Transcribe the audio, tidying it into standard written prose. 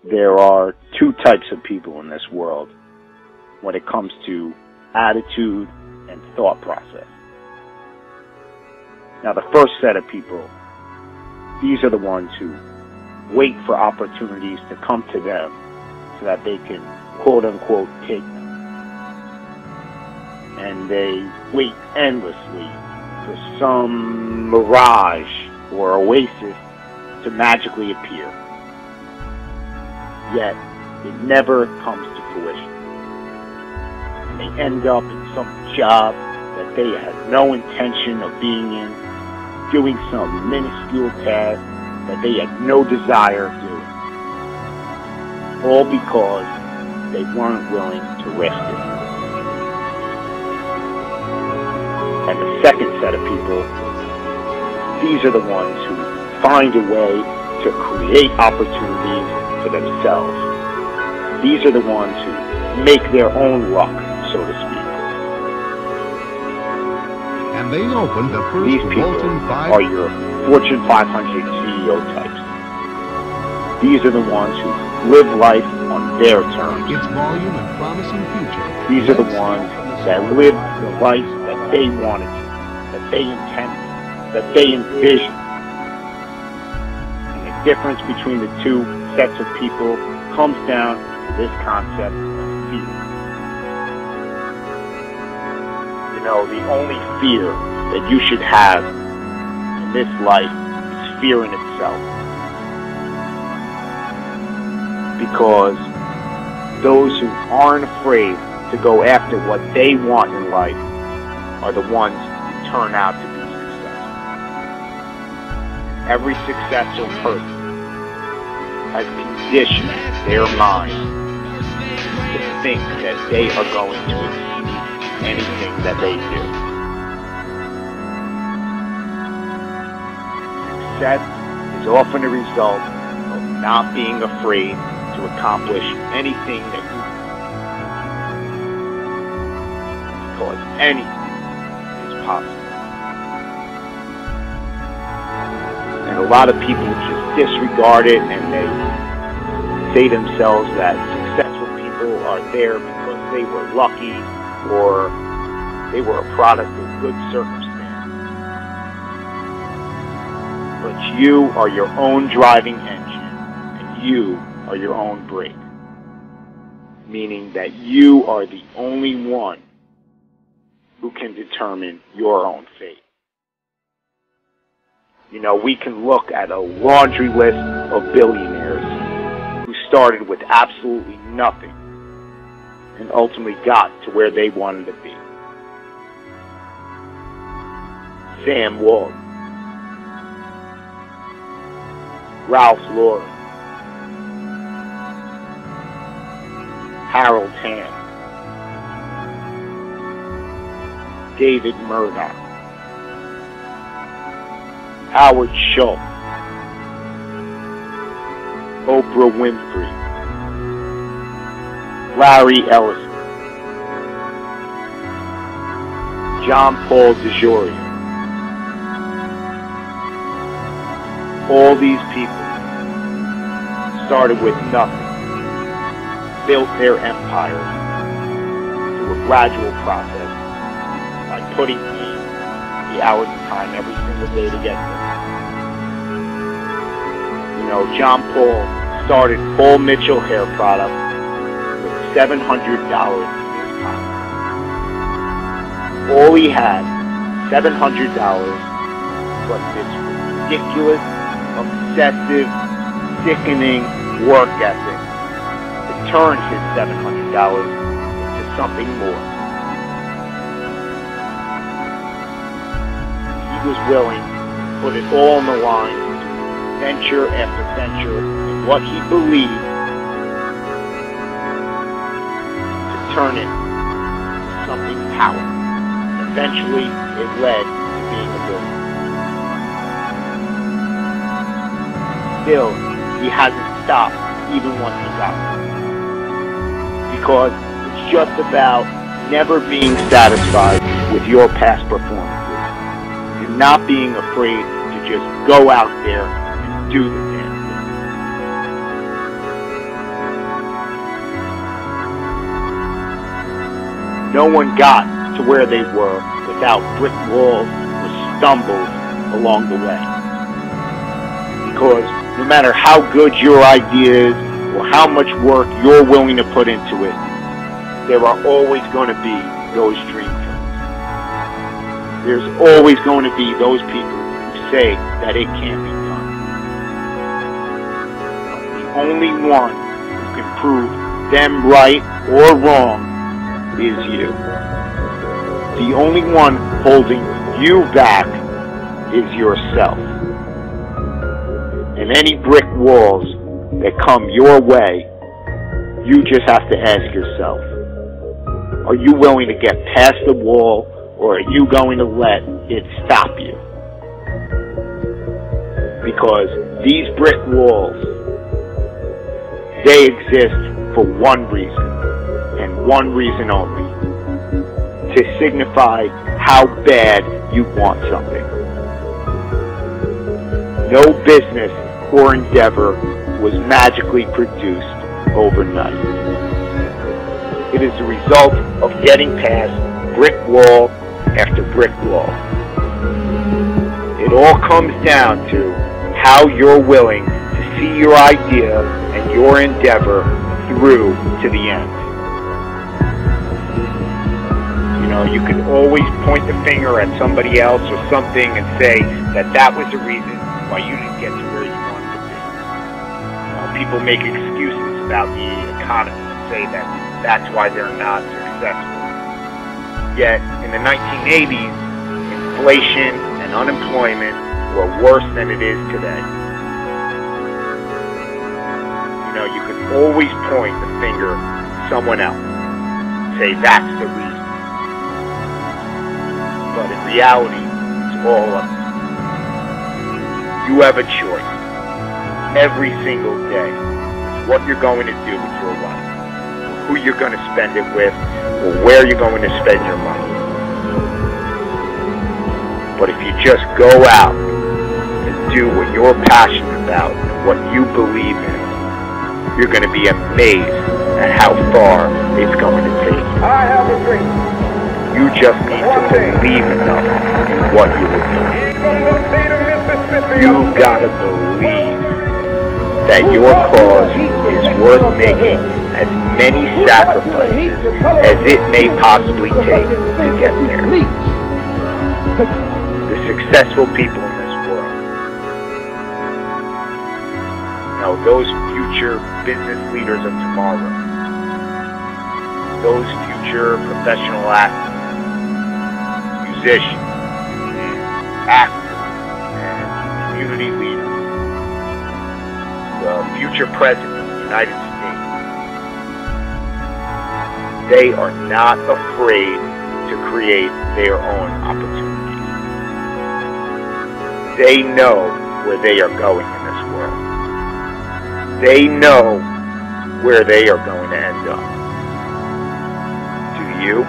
there are two types of people in this world when it comes to attitude and thought process. Now, the first set of people, these are the ones who wait for opportunities to come to them so that they can, quote unquote, take them. And they wait endlessly for some mirage or oasis to magically appear. Yet, it never comes to fruition. And they end up in some job that they had no intention of being in, doing some minuscule task that they had no desire of doing. All because they weren't willing to risk it. And the second set of people, these are the ones who find a way to create opportunities for themselves. These are the ones who make their own luck, so to speak. And they opened the first These people are your Fortune 500 CEO types. These are the ones who live life on their terms. Its volume and promising future. These are the ones that live the life that they wanted to, that they intended, that they envisioned. And the difference between the two sets of people comes down to this concept of fear. You know, the only fear that you should have in this life is fear in itself. Because those who aren't afraid to go after what they want in life are the ones who turn out to be successful. Every successful person has conditioned their mind to think that they are going to achieve anything that they do. Success is often a result of not being afraid to accomplish anything that you want. Because anything is possible. And a lot of people just disregard it, and they say to themselves that successful people are there because they were lucky or they were a product of good circumstances. But you are your own driving engine, and you are your own brake. Meaning that you are the only one who can determine your own fate. You know, we can look at a laundry list of billionaires who started with absolutely nothing and ultimately got to where they wanted to be. Sam Walton, Ralph Lauren, Harold Ham, David Murdoch, Howard Schultz, Oprah Winfrey, Larry Ellison, John Paul DeJoria. All these people started with nothing, built their empires through a gradual process by putting in the hours of time every single day to get there. You know, John Paul started Paul Mitchell hair product with $700 in his pocket. All he had, $700, was this ridiculous, obsessive, sickening work ethic to turn his $700 into something more. He was willing to put it all on the line, venture after venture, in what he believed, to turn it into something powerful. Eventually, it led to being a billionaire. Still, he hasn't stopped even once he got there. Because it's just about never being satisfied with your past performances. You're not being afraid to just go out there and do the damn thing. No one got to where they were without brick walls or stumbles along the way. Because no matter how good your idea is or how much work you're willing to put into it, there are always going to be those dream killers. There's always going to be those people who say that it can't be done. The only one who can prove them right or wrong is you. The only one holding you back is yourself. And any brick walls that come your way, you just have to ask yourself, are you willing to get past the wall, or are you going to let it stop you? Because these brick walls, they exist for one reason, and one reason only: to signify how bad you want something. No business or endeavor was magically produced overnight. It is the result of getting past brick wall after brick wall. It all comes down to how you're willing to see your idea and your endeavor through to the end. You know, you can always point the finger at somebody else or something and say that that was the reason why you didn't get to where you wanted to be. You know, people make excuses about the economy and say that that's why they're not successful. Yet, in the 1980s, inflation and unemployment were worse than it is today. You know, you can always point the finger at someone else and say that's the reason. But in reality, it's all up to you. You have a choice every single day what you're going to do with your life, who you're going to spend it with, or where you're going to spend your money. But if you just go out and do what you're passionate about and what you believe in, you're going to be amazed at how far it's going to take you. I have a dream. You just need to believe enough in what you are doing. You've got to believe that your cause is worth making as many sacrifices as it may possibly take to get there. The successful people in this world, you know, those future business leaders of tomorrow, those future professional athletes, musicians, actors, and community leaders, the future president of the United States, they are not afraid to create their own opportunities. They know where they are going in this world. They know where they are going to end up. Do you?